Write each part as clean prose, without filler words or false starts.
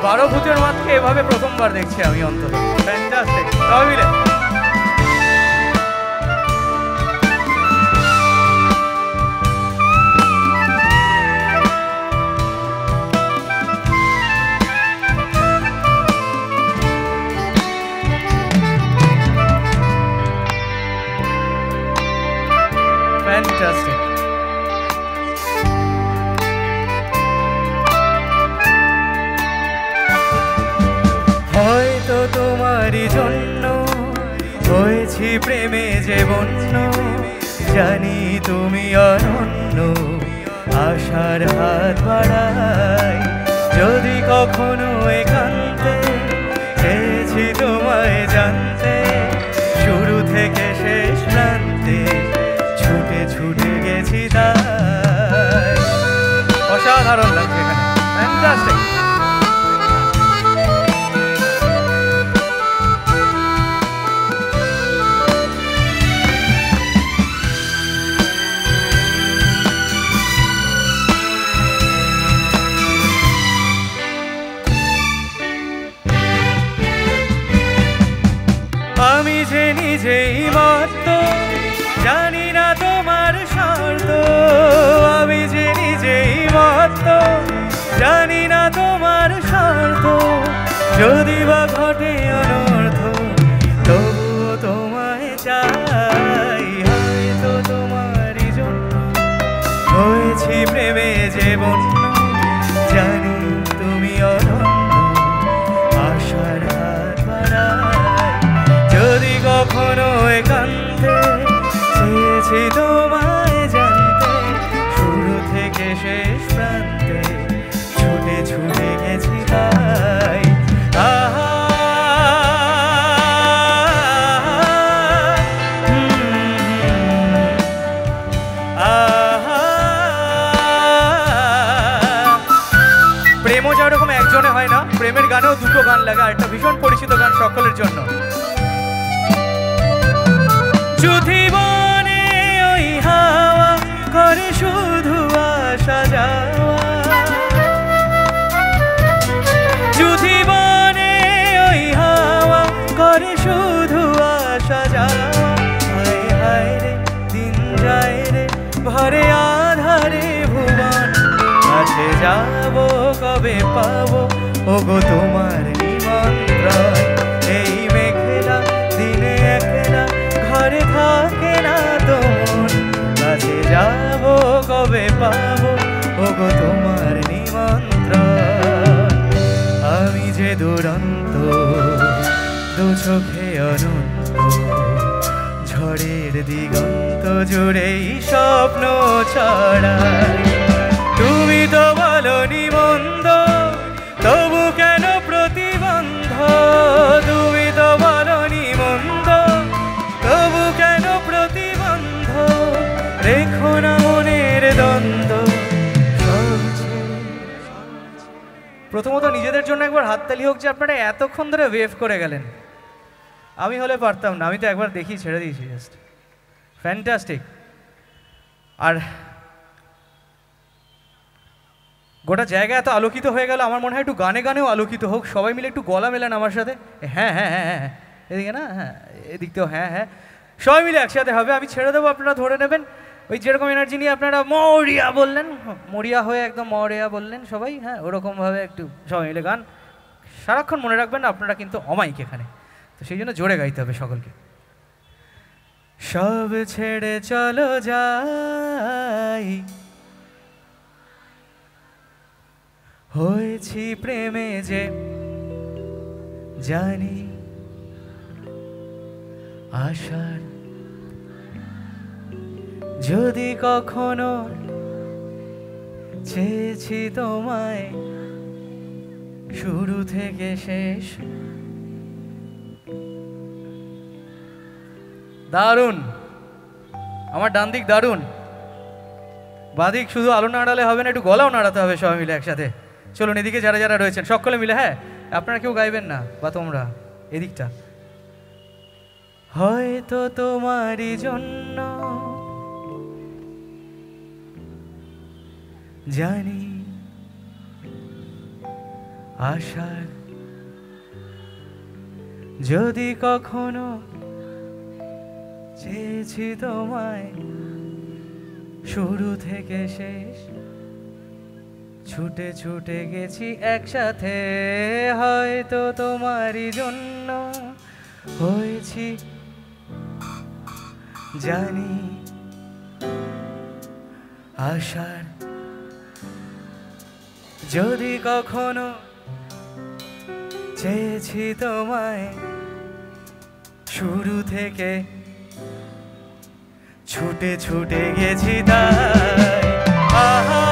12 ভূতের মাঠকে এভাবে প্রথমবার দেখছি আমি অন্তত। ফ্যান্টাস্টিক, সবাই মিলে ফ্যান্টাস্টিক। হয়তো তোমারই জন্য হয়েছি প্রেমে যে বন্য, জানি তুমি অনন্য, আশার হাত বাড়াই যদি কখনো একান্তে, চেয়েছি তোমায় জানতে শুরু থেকে শেষ প্রান্তে, ছুটে ছুটে গেছি তাই। অসাধারণ লাগছে এখানে, ফ্যান্টাস্টিক। আমি যে নিজেই মত্ত, জানি না তোমার শর্ত, আমি যে নিজেই মত্ত, জানি না তোমার শর্ত, যদি বা ঘটে অনর্থ তবুও তোমায় চাই। হয়তো তোমারই জন্য হয়েছি প্রেমে যে বন্য, জানি তুমি অনন্য, আশার হাত বাড়াই যদি কখনো একান্তে, চেয়েছি তোমায় জানতে শুরু থেকে শেষ প্রান্তে, ছুটে ছুটে গেছি তাই। আহা প্রেমও যেরকম একজনে হয় না, প্রেমের গানেও দুটো গান লাগে। আর একটা ভীষণ পরিচিত গান সকলের জন্য, জীবনে ওই হাওয়া করে শুধু আসা যাওয়া, জীবনে ওই হাওয়া করে শুধু আসা যাওয়া। হায় হায় রে দিন যায় রে ভরে আধারে ভুবন, কাছে যাব কবে পাবো ওগো তোমার নিমন্ত্রণ। এই মেঘলা দিনে একলা ঘরে থাকে না তো মন, কাছে যাব কবে পাবো ওগো তোমার নিমন্ত্রণ। আমি যে দুরন্ত দু চোখে অনন্ত, ঝড়ের দিগন্ত জুড়েই স্বপ্ন ছড়াই। তুমি তো বলনি মন্দ, তবু কেন প্রতিবন্ধ, তুমি তো বলনি মন্দ, তবু কেন প্রতিবন্ধ, রেখো না মনের দ্বন্দ্ব। প্রথমত নিজেদের জন্য একবার হাততালি হোক যে আপনারা এতক্ষণ ধরে ওয়েভ করে গেলেন। আমি হলে পারতাম না, আমি তো একবার দেখি ছেড়ে দিয়েছি জাস্ট। ফ্যান্টাস্টিক। আর গোটা জায়গা এত আলোকিত হয়ে গেল, আমার মনে হয় একটু গানে গানেও আলোকিত হোক। সবাই মিলে একটু গলা মেলান আমার সাথে। হ্যাঁ হ্যাঁ হ্যাঁ হ্যাঁ, এদিকে না, হ্যাঁ এদিক থেকেও হ্যাঁ হ্যাঁ, সবাই মিলে একসাথে হবে। আমি ছেড়ে দেবো, আপনারা ধরে নেবেন। ওই যেরকম এনার্জি নিয়ে আপনারা মরিয়া বললেন, মরিয়া হয়ে একদম মরিয়া বললেন সবাই, হ্যাঁ ওরকমভাবে একটু সবাই মিলে গান। সারাক্ষণ মনে রাখবেন আপনারা কিন্তু অমাইক এখানে, তো সেই জন্য জোরে গাইতে হবে সকলকে। সব ছেড়ে চলো যাই, হয়েছি প্রেমে যে জানি, আশার যদি কখনো চেয়েছি তোমায় শুরু থেকে শেষ। দারুণ, আমার ডান দিক দারুণ, বাঁদিক শুধু আলো নাড়ালে হবে না, একটু গলাও নাড়াতে হবে সবাই মিলে একসাথে। চলুন এদিকে যারা যারা রয়েছেন সকলে মিলে, হ্যাঁ আপনারা কেউ গাইবেন না, বা তোমরা এদিকটা। হয়তো তোমারই জন্য জানি আশার যদি কখনো চেয়েছি তোমায় শুরু থেকে শেষ, ছুটে ছুটে গেছি একসাথে, হয়তো তোমারই জন্য হয়েছি জানি। আশার যদি কখনো চেয়েছি তোমায় শুরু থেকে, ছুটে ছুটে গেছি তাই। আহা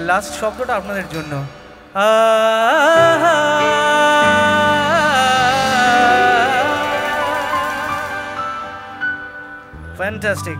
লাস্ট শব্দটা আপনাদের জন্য। ফ্যান্টাস্টিক।